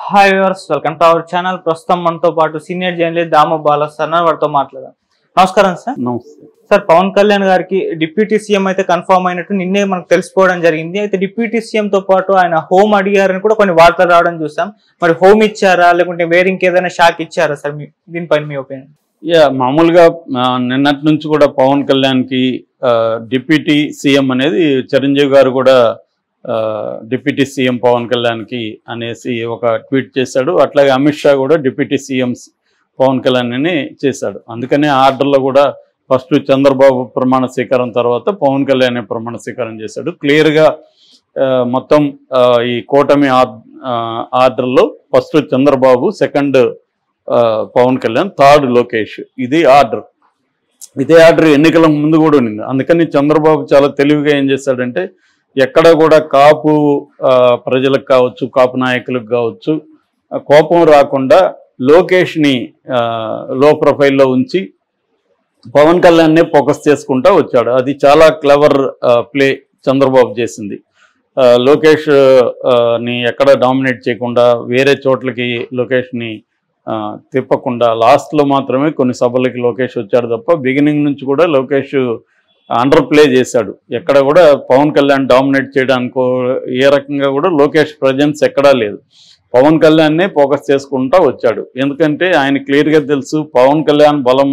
Hi viewers, welcome to our channel. ప్రస్తుతం మనతో పాటు సీనియర్ జర్నలిస్ట్ దామ బాలా సార్ వారితో మాట్లాడదాం. నమస్కారం సార్. నమస్తే సార్, పవన్ కళ్యాణ్ గారికి డిప్యూటీ సీఎం అయితే కన్ఫర్మ్ అయినట్టు నిన్నే మనకు తెలిసిపోవడం జరిగింది. అయితే డిప్యూటీ సీఎం తో పాటు ఆయన హోమ్ అడిగారని కూడా కొన్ని వార్తలు రావడం చూసాం. మరి హోమ్ ఇచ్చారా లేకుంటే వేరే ఇంకేదైనా షాక్ ఇచ్చారా సార్? దీనిపైన మీ ఒపీనియన్? మామూలుగా నిన్నటి నుంచి కూడా పవన్ కళ్యాణ్కి డిప్యూటీ సీఎం అనేది చిరంజీవి గారు కూడా డిప్యూటీ సీఎం పవన్ కళ్యాణ్కి అనేసి ఒక ట్వీట్ చేశాడు. అట్లాగే అమిత్ షా కూడా డిప్యూటీ సీఎం పవన్ కళ్యాణ్ అని చేశాడు. అందుకనే ఆర్డర్లో కూడా ఫస్ట్ చంద్రబాబు ప్రమాణ స్వీకారం తర్వాత పవన్ కళ్యాణ్ ప్రమాణ స్వీకారం చేశాడు. క్లియర్గా మొత్తం ఈ కూటమి ఆర్డర్లో first Chandrababu, second Pawan Kalyan, third Lokesh. ఇది ఆర్డర్. ఇదే ఆర్డర్ ఎన్నికల ముందు కూడా ఉంది. అందుకని చంద్రబాబు చాలా తెలివిగా ఏం చేశాడంటే ఎక్కడ కూడా కాపు ప్రజలకు కావచ్చు, కాపు నాయకులకు కావచ్చు కోపం రాకుండా లోకేష్ని లో ప్రొఫైల్లో ఉంచి పవన్ కళ్యాణ్నే ఫోకస్ చేసుకుంటా వచ్చాడు. అది చాలా క్లవర్ ప్లే చంద్రబాబు చేసింది. లోకేష్ ని ఎక్కడ డామినేట్ చేయకుండా వేరే చోట్లకి లోకేష్ని తిప్పకుండా లాస్ట్లో మాత్రమే కొన్ని సభలకి లోకేష్ వచ్చాడు తప్ప బిగినింగ్ నుంచి కూడా లోకేష్ అండర్ ప్లే చేశాడు. ఎక్కడ కూడా పవన్ కళ్యాణ్ డామినేట్ చేయడానికో ఏ రకంగా కూడా లోకేష్ ప్రజెన్స్ ఎక్కడా లేదు. పవన్ కళ్యాణ్నే ఫోకస్ చేసుకుంటా వచ్చాడు. ఎందుకంటే ఆయన క్లియర్గా తెలుసు పవన్ కళ్యాణ్ బలం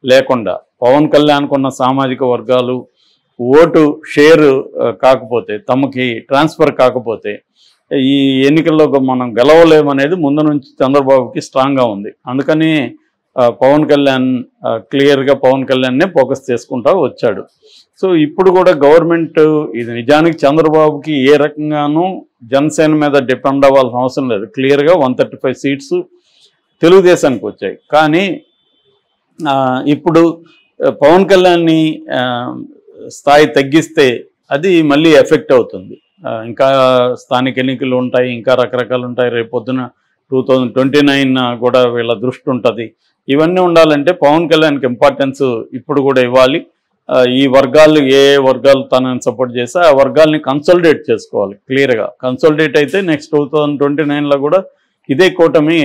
లేకుండా, పవన్ కళ్యాణ్కు ఉన్న సామాజిక వర్గాలు ఓటు షేర్ కాకపోతే, తమకి ట్రాన్స్ఫర్ కాకపోతే ఈ ఎన్నికల్లో మనం గెలవలేమనేది ముందు నుంచి చంద్రబాబుకి స్ట్రాంగ్గా ఉంది. అందుకని పవన్ కళ్యాణ్ క్లియర్గా పవన్ కళ్యాణ్నే ఫోకస్ చేసుకుంటా వచ్చాడు. సో ఇప్పుడు కూడా గవర్నమెంట్ ఇది నిజానికి చంద్రబాబుకి ఏ రకంగానూ జనసేన మీద డిపెండ్ అవ్వాల్సిన అవసరం లేదు. క్లియర్గా 135 సీట్స్ తెలుగుదేశానికి వచ్చాయి. కానీ ఇప్పుడు పవన్ కళ్యాణ్ని స్థాయి తగ్గిస్తే అది మళ్ళీ ఎఫెక్ట్ అవుతుంది. ఇంకా స్థానిక ఎన్నికలు ఉంటాయి, ఇంకా రకరకాలు ఉంటాయి. రేపు పొద్దున 2029 కూడా వీళ్ళ దృష్టి ఉంటుంది. ఇవన్నీ ఉండాలంటే పవన్ కళ్యాణ్కి ఇంపార్టెన్స్ ఇప్పుడు కూడా ఇవ్వాలి. ఈ వర్గాలు ఏ వర్గాలు తనని సపోర్ట్ చేస్తే ఆ వర్గాల్ని కన్సల్టేట్ చేసుకోవాలి. క్లియర్గా కన్సల్టేట్ అయితే నెక్స్ట్ 2029లో కూడా ఇదే కూటమి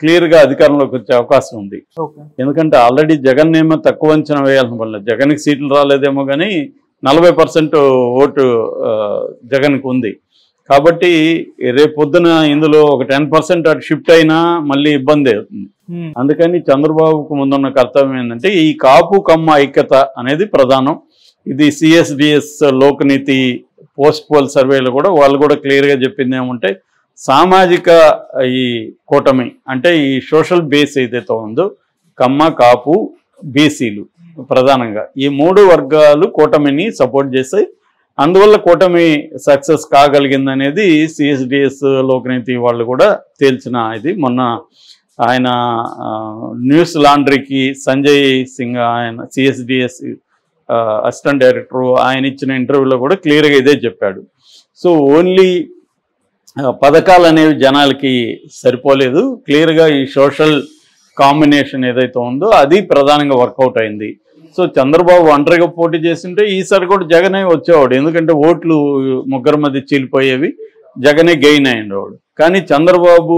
క్లియర్గా అధికారంలోకి వచ్చే అవకాశం ఉంది. ఎందుకంటే ఆల్రెడీ జగన్ ఏమో తక్కువ అంచనా వేయాల్సిన వల్ల జగన్కి సీట్లు రాలేదేమో కానీ 40% ఓటు జగన్కి ఉంది. కాబట్టి రేపు పొద్దున ఇందులో ఒక 10% అటు షిఫ్ట్ అయినా మళ్ళీ ఇబ్బంది అవుతుంది. అందుకని చంద్రబాబుకు ముందున్న కర్తవ్యం ఏంటంటే ఈ కాపు కమ్మ ఐక్యత అనేది ప్రధానం. ఇది CSDS లోక్నీతి పోస్ట్ పోల్ సర్వేలు కూడా వాళ్ళు కూడా క్లియర్గా చెప్పింది ఏమంటే సామాజిక ఈ కూటమి అంటే ఈ సోషల్ బేస్ ఏదైతే ఉందో కమ్మ, కాపు, బీసీలు ప్రధానంగా ఈ 3 వర్గాలు కూటమిని సపోర్ట్ చేస్తాయి. అందువల్ల కూటమి సక్సెస్ కాగలిగిందనేది CSDS లోక్నీతి వాళ్ళు కూడా తేల్చిన ఇది. మొన్న ఆయన న్యూస్ లాండ్రీకి సంజయ్ సింగ్ ఆయన CSDS అసిస్టెంట్ డైరెక్టర్ ఆయన ఇచ్చిన ఇంటర్వ్యూలో కూడా క్లియర్గా ఇదే చెప్పాడు. సో ఓన్లీ పథకాలు అనేవి జనాలకి సరిపోలేదు. క్లియర్గా ఈ సోషల్ కాంబినేషన్ ఏదైతే ఉందో అది ప్రధానంగా వర్కౌట్ అయింది. సో చంద్రబాబు ఒంటరిగా పోటీ చేస్తుంటే ఈసారి కూడా జగనే వచ్చేవాడు. ఎందుకంటే ఓట్లు ముగ్గురు మధ్య చీలిపోయేవి, జగనే గెయిన్ అయ్యేవాడు. కానీ చంద్రబాబు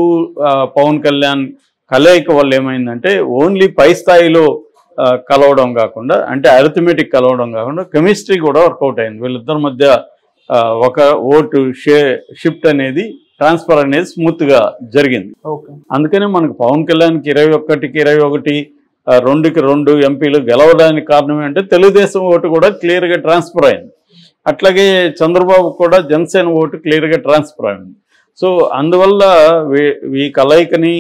పవన్ కళ్యాణ్ కలయిక వల్ల ఏమైందంటే ఓన్లీ పై స్థాయిలో కలవడం కాకుండా అంటే అరిథమెటిక్ కలవడం కాకుండా కెమిస్ట్రీ కూడా వర్కౌట్ అయింది. వీళ్ళిద్దరి మధ్య ఒక ఓటు షిఫ్ట్ అనేది ట్రాన్స్ఫర్ అనేది స్మూత్గా జరిగింది. అందుకనే మనకు పవన్ కళ్యాణ్కి 21కి 21, 2కి 2 ఎంపీలు గెలవడానికి కారణం ఏంటంటే తెలుగుదేశం ఓటు కూడా క్లియర్గా ట్రాన్స్ఫర్ అయింది. అట్లాగే చంద్రబాబు కూడా జనసేన ఓటు క్లియర్గా ట్రాన్స్ఫర్ అయింది. సో అందువల్ల ఈ కలయికని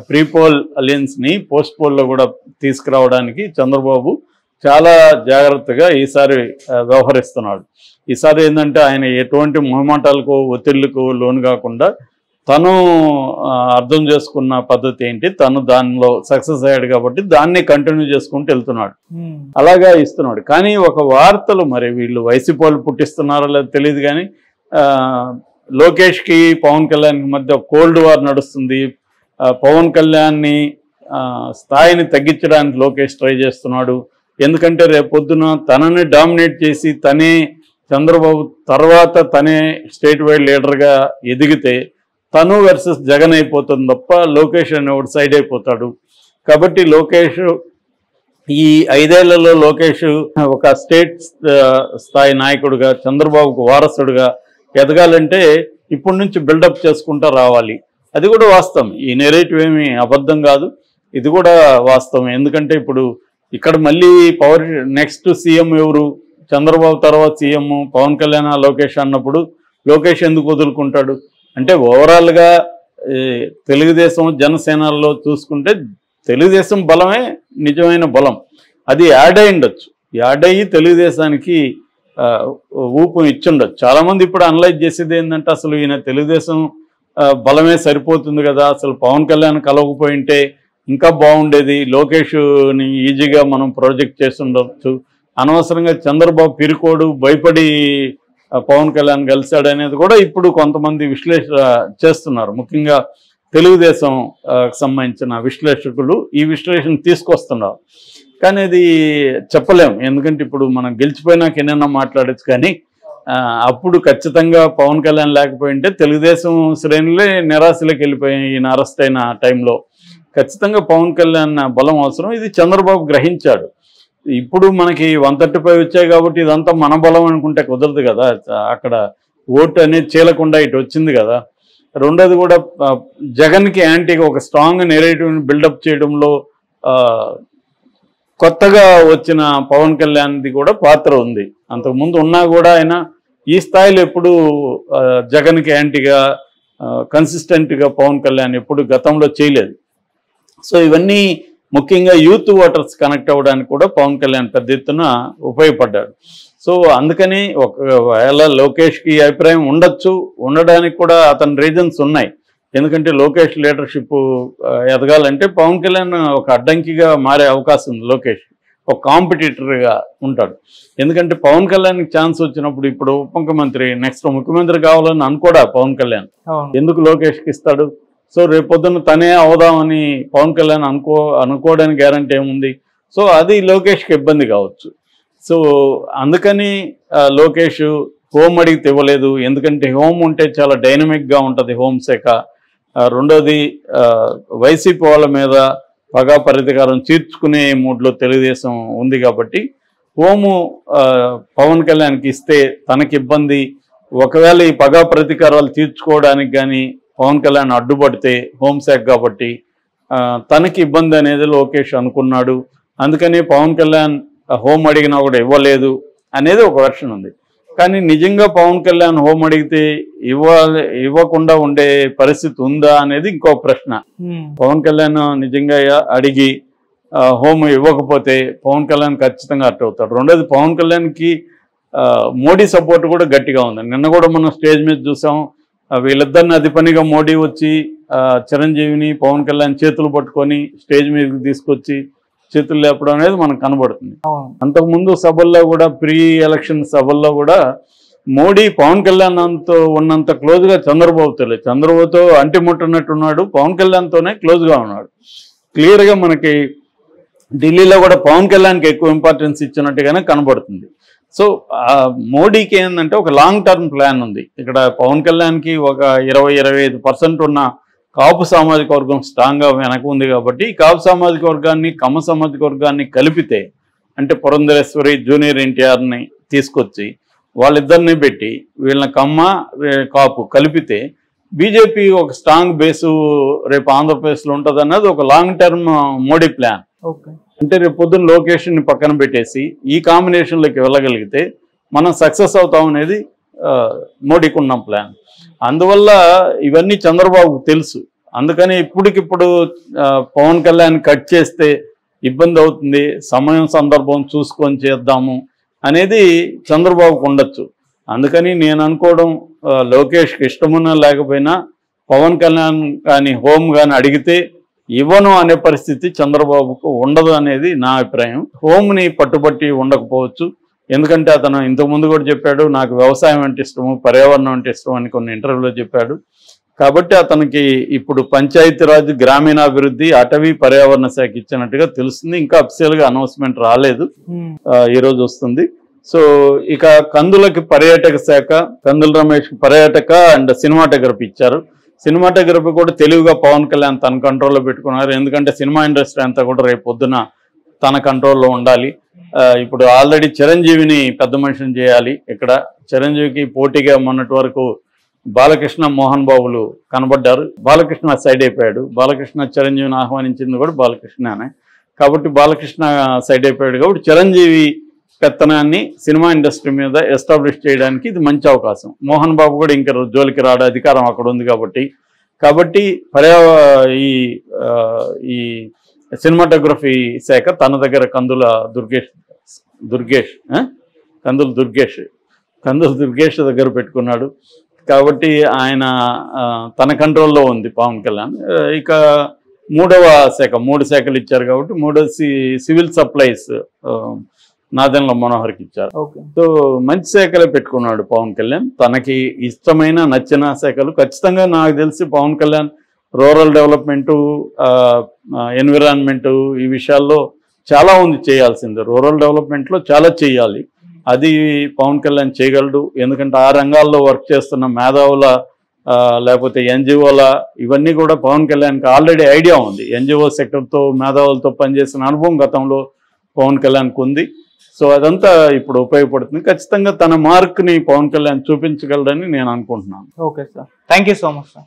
ప్రీపోల్ అలయన్స్ని పోస్ట్ పోల్లో కూడా తీసుకురావడానికి చంద్రబాబు చాలా జాగ్రత్తగా ఈసారి వ్యవహరిస్తున్నాడు. ఈసారి ఏంటంటే ఆయన ఎటువంటి మొహమాటాలకు ఒత్తిళ్లకు లోను కాకుండా తను అర్థం చేసుకున్న పద్ధతి ఏంటి, తను దానిలో సక్సెస్ అయ్యాడు కాబట్టి దాన్ని కంటిన్యూ చేసుకుంటూ వెళ్తున్నాడు, అలాగా ఇస్తున్నాడు. కానీ ఒక వార్తలు మరి వీళ్ళు వైసీపీ వాళ్ళు పుట్టిస్తున్నారో లేదో తెలియదు కానీ లోకేష్కి పవన్ కళ్యాణ్కి మధ్య కోల్డ్ వార్ నడుస్తుంది. పవన్ కళ్యాణ్ని స్థాయిని తగ్గించడానికి లోకేష్ ట్రై చేస్తున్నాడు. ఎందుకంటే రేపొద్దున తనని డామినేట్ చేసి తనే చంద్రబాబు తర్వాత తనే స్టేట్ వైడ్ లీడర్గా ఎదిగితే తను వర్సెస్ జగన్ అయిపోతుంది తప్ప లోకేష్ అనేవాడు సైడ్ అయిపోతాడు. కాబట్టి లోకేష్ ఈ 5 ఏళ్లలో లోకేష్ ఒక స్టేట్ స్థాయి నాయకుడిగా చంద్రబాబుకు వారసుడిగా ఎదగాలంటే ఇప్పటి నుంచి బిల్డప్ చేసుకుంటూ రావాలి. అది కూడా వాస్తవం. ఈ నెరేటివ్ ఏమి అబద్ధం కాదు, ఇది కూడా వాస్తవం. ఎందుకంటే ఇప్పుడు ఇక్కడ మళ్ళీ పవర్ నెక్స్ట్ సీఎం ఎవరు, చంద్రబాబు తర్వాత సీఎం పవన్ కళ్యాణ్ లోకేష్ అన్నప్పుడు లోకేష్ ఎందుకు వదులుకుంటాడు అంటే ఓవరాల్గా తెలుగుదేశం జనసేనలో చూసుకుంటే తెలుగుదేశం బలమే నిజమైన బలం. అది యాడ్ అయి ఉండొచ్చు, యాడ్ అయ్యి తెలుగుదేశానికి ఊపు ఇచ్చుండొచ్చు. చాలామంది ఇప్పుడు అనలైజ్ చేసేది ఏంటంటే అసలు ఈయన తెలుగుదేశం బలమే సరిపోతుంది కదా, అసలు పవన్ కళ్యాణ్ కలవకపోయింటే ఇంకా బాగుండేది, లోకేష్ని ఈజీగా మనం ప్రాజెక్ట్ చేసి ఉండొచ్చు, అనవసరంగా చంద్రబాబు పిరుకోడు భయపడి పవన్ కళ్యాణ్ కలిశాడు అనేది కూడా ఇప్పుడు కొంతమంది విశ్లేషణ చేస్తున్నారు. ముఖ్యంగా తెలుగుదేశం సంబంధించిన విశ్లేషకులు ఈ విశ్లేషణ తీసుకొస్తున్నారు. కానీ అది చెప్పలేం, ఎందుకంటే ఇప్పుడు మనం గెలిచిపోయినాక ఎన్నైనా మాట్లాడచ్చు. కానీ అప్పుడు ఖచ్చితంగా పవన్ కళ్యాణ్ లేకపోయింటే తెలుగుదేశం శ్రేణులే నిరాశలోకి వెళ్ళిపోయాయి. ఈయన అరెస్ట్ అయిన టైంలో ఖచ్చితంగా పవన్ కళ్యాణ్ బలం అవసరం. ఇది చంద్రబాబు గ్రహించాడు. ఇప్పుడు మనకి 135 వచ్చాయి కాబట్టి ఇదంతా మన బలం అనుకుంటే కుదరదు కదా. అక్కడ ఓటు అనేది చీలకుండా ఇటు వచ్చింది కదా. రెండోది కూడా జగన్కి యాంటీగా ఒక స్ట్రాంగ్ నెరేటివ్ని బిల్డప్ చేయడంలో కొత్తగా వచ్చిన పవన్ కళ్యాణ్ది కూడా పాత్ర ఉంది. అంతకుముందు ఉన్నా కూడా ఆయన ఈ స్థాయిలో ఎప్పుడు జగన్కి యాంటీగా కన్సిస్టెంట్గా పవన్ కళ్యాణ్ ఎప్పుడు గతంలో చేయలేదు. సో ఇవన్నీ ముఖ్యంగా యూత్ ఓటర్స్ కనెక్ట్ అవ్వడానికి కూడా పవన్ కళ్యాణ్ పెద్ద ఎత్తున ఉపయోగపడ్డాడు. సో అందుకని ఒకవేళ లోకేష్కి అభిప్రాయం ఉండొచ్చు, ఉండడానికి కూడా అతని రీజన్స్ ఉన్నాయి. ఎందుకంటే లోకేష్ లీడర్షిప్ ఎదగాలంటే పవన్ కళ్యాణ్ ఒక అడ్డంకిగా మారే అవకాశం ఉంది. లోకేష్ ఒక కాంపిటీటర్గా ఉంటాడు. ఎందుకంటే పవన్ కళ్యాణ్కి ఛాన్స్ వచ్చినప్పుడు ఇప్పుడు ఉప ముఖ్యమంత్రి నెక్స్ట్ ముఖ్యమంత్రి కావాలని అనుకోడా పవన్ కళ్యాణ్, ఎందుకు లోకేష్కి ఇస్తాడు? సో రేపొద్దున తనే అవుదామని పవన్ కళ్యాణ్ అనుకోవడానికి గ్యారంటీ ఏముంది? సో అది లోకేష్కి ఇబ్బంది కావచ్చు. సో అందుకని లోకేష్ హోమ్ అడిగితే ఇవ్వలేదు. ఎందుకంటే హోమ్ ఉంటే చాలా డైనమిక్గా ఉంటుంది హోంశాఖ. రెండోది వైసీపీ వాళ్ళ మీద పగా ప్రతీకారం తీర్చుకునే మూడ్లో తెలుగుదేశం ఉంది కాబట్టి హోము పవన్ కళ్యాణ్కి ఇస్తే తనకి ఇబ్బంది. ఒకవేళ ఈ పగా ప్రతీకారాలు తీర్చుకోవడానికి కానీ పవన్ కళ్యాణ్ అడ్డుపడితే హోంశాఖ కాబట్టి తనకి ఇబ్బంది అనేది లోకేష్ అనుకున్నాడు. అందుకని పవన్ కళ్యాణ్ హోమ్ అడిగినా కూడా ఇవ్వలేదు అనేది ఒక వెర్షన్ ఉంది. కానీ నిజంగా పవన్ కళ్యాణ్ హోమ్ అడిగితే ఇవ్వకుండా ఉండే పరిస్థితి ఉందా అనేది ఇంకో ప్రశ్న. పవన్ కళ్యాణ్ నిజంగా అడిగి హోమ్ ఇవ్వకపోతే పవన్ కళ్యాణ్ ఖచ్చితంగా అట్ అవుతాడు. రెండోది పవన్ కళ్యాణ్కి మోడీ సపోర్ట్ కూడా గట్టిగా ఉంది. నిన్న కూడా మనం స్టేజ్ మీద చూసాం. వీళ్ళిద్దరిని అది పనిగా మోడీ వచ్చి చిరంజీవిని పవన్ కళ్యాణ్ చేతులు పట్టుకొని స్టేజ్ మీదకి తీసుకొచ్చి చేతులు లేపడం అనేది మనకు కనబడుతుంది. అంతకుముందు సభల్లో కూడా ప్రీ ఎలక్షన్ సభల్లో కూడా మోడీ పవన్ కళ్యాణ్తో ఉన్నంత క్లోజ్గా చంద్రబాబు తెలియదు. చంద్రబాబుతో అంటిముట్టనట్టున్నాడు, పవన్ కళ్యాణ్తోనే క్లోజ్గా ఉన్నాడు. క్లియర్గా మనకి ఢిల్లీలో కూడా పవన్ కళ్యాణ్కి ఎక్కువ ఇంపార్టెన్స్ ఇచ్చినట్టుగానే కనబడుతుంది. సో మోడీకి ఏంటంటే ఒక లాంగ్ టర్మ్ ప్లాన్ ఉంది. ఇక్కడ పవన్ కళ్యాణ్కి ఒక 20-25% ఉన్న కాపు సామాజిక వర్గం స్ట్రాంగ్గా వెనక ఉంది కాబట్టి కాపు సామాజిక వర్గాన్ని కమ్మ సామాజిక వర్గాన్ని కలిపితే అంటే పురంధరేశ్వరి జూనియర్ ఎన్టీఆర్ని తీసుకొచ్చి వాళ్ళిద్దరిని పెట్టి వీళ్ళని కమ్మ కాపు కలిపితే బీజేపీ ఒక స్ట్రాంగ్ బేసు రేపు ఆంధ్రప్రదేశ్లో ఉంటుంది అన్నది ఒక లాంగ్ టర్మ్ మోడీ ప్లాన్. అంటే రేపు పొద్దున్న లొకేషన్ని పక్కన పెట్టేసి ఈ కాంబినేషన్లోకి వెళ్ళగలిగితే మనం సక్సెస్ అవుతాం అనేది మోడీకి ఉన్న ప్లాన్. అందువల్ల ఇవన్నీ చంద్రబాబుకు తెలుసు. అందుకని ఇప్పటికిప్పుడు పవన్ కళ్యాణ్ కట్ చేస్తే ఇబ్బంది అవుతుంది, సమయం సందర్భం చూసుకొని చేద్దాము అనేది చంద్రబాబుకు ఉండొచ్చు. అందుకని నేను అనుకోవడం లోకేష్కి ఇష్టమున్నా లేకపోయినా పవన్ కళ్యాణ్ కానీ హోమ్ కానీ అడిగితే ఇవ్వను అనే పరిస్థితి చంద్రబాబుకు ఉండదు అనేది నా అభిప్రాయం. హోమ్ని పట్టుబట్టి ఉండకపోవచ్చు. ఎందుకంటే అతను ఇంతకుముందు కూడా చెప్పాడు నాకు వ్యవసాయం అంటే ఇష్టము, పర్యావరణం అంటే ఇష్టం అని కొన్ని ఇంటర్వ్యూలో చెప్పాడు. కాబట్టి అతనికి ఇప్పుడు పంచాయతీరాజ్ గ్రామీణాభివృద్ధి అటవీ పర్యావరణ శాఖ ఇచ్చినట్టుగా తెలుస్తుంది. ఇంకా అఫీషియల్గా అనౌన్స్మెంట్ రాలేదు, ఈరోజు వస్తుంది. సో ఇక కందులకి పర్యాటక శాఖ, కందుల రమేష్కి పర్యాటక అండ్ సినిమాటోగ్రఫీ ఇచ్చారు. సినిమాటోగ్రఫీ కూడా తెలివిగా పవన్ కళ్యాణ్ తన కంట్రోల్లో పెట్టుకున్నారు. ఎందుకంటే సినిమా ఇండస్ట్రీ అంతా కూడా రేపు పొద్దున తన కంట్రోల్లో ఉండాలి. ఇప్పుడు ఆల్రెడీ చిరంజీవిని పెద్ద మనిషిని చేయాలి. ఇక్కడ చిరంజీవికి పోటీగా మొన్నటి వరకు బాలకృష్ణ, మోహన్ బాబులు కనబడ్డారు. బాలకృష్ణ సైడ్ అయిపోయాడు. బాలకృష్ణ చిరంజీవిని ఆహ్వానించింది కూడా బాలకృష్ణనే. కాబట్టి బాలకృష్ణ సైడ్ అయిపోయాడు. కాబట్టి చిరంజీవి పెత్తనాన్ని సినిమా ఇండస్ట్రీ మీద ఎస్టాబ్లిష్ చేయడానికి ఇది మంచి అవకాశం. మోహన్ బాబు కూడా ఇంకా జోలికి రాడు, అధికారం అక్కడ ఉంది కాబట్టి ఈ సినిమాటోగ్రఫీ శాఖ తన దగ్గర కందుల దుర్గేష్ దగ్గర పెట్టుకున్నాడు. కాబట్టి ఆయన తన కంట్రోల్లో ఉంది పవన్ కళ్యాణ్. ఇక మూడవ శాఖ, 3 శాఖలు ఇచ్చారు కాబట్టి మూడోది సివిల్ సప్లైస్ నాదెండ్ల మనోహర్కి ఇచ్చారు. సో మంచి శాఖలే పెట్టుకున్నాడు పవన్ కళ్యాణ్. తనకి ఇష్టమైన నచ్చిన శాఖలు ఖచ్చితంగా నాకు తెలిసి Pawan Kalyan rural development, environment ఈ విషయాల్లో చాలా ఉంది చేయాల్సింది. రూరల్ డెవలప్మెంట్లో చాలా చేయాలి. అది పవన్ కళ్యాణ్ చేయగలడు. ఎందుకంటే ఆ రంగాల్లో వర్క్ చేస్తున్న మేధావుల లేకపోతే ఎన్జిఓల ఇవన్నీ కూడా పవన్ కళ్యాణ్కి ఆల్రెడీ ఐడియా ఉంది. ఎన్జిఓ సెక్టర్తో మేధావులతో పనిచేసిన అనుభవం గతంలో పవన్ కళ్యాణ్కి ఉంది. సో అదంతా ఇప్పుడు ఉపయోగపడుతుంది. ఖచ్చితంగా తన మార్క్ని పవన్ కళ్యాణ్ చూపించగలడని నేను అనుకుంటున్నాను. Okay sir, thank you so much sir.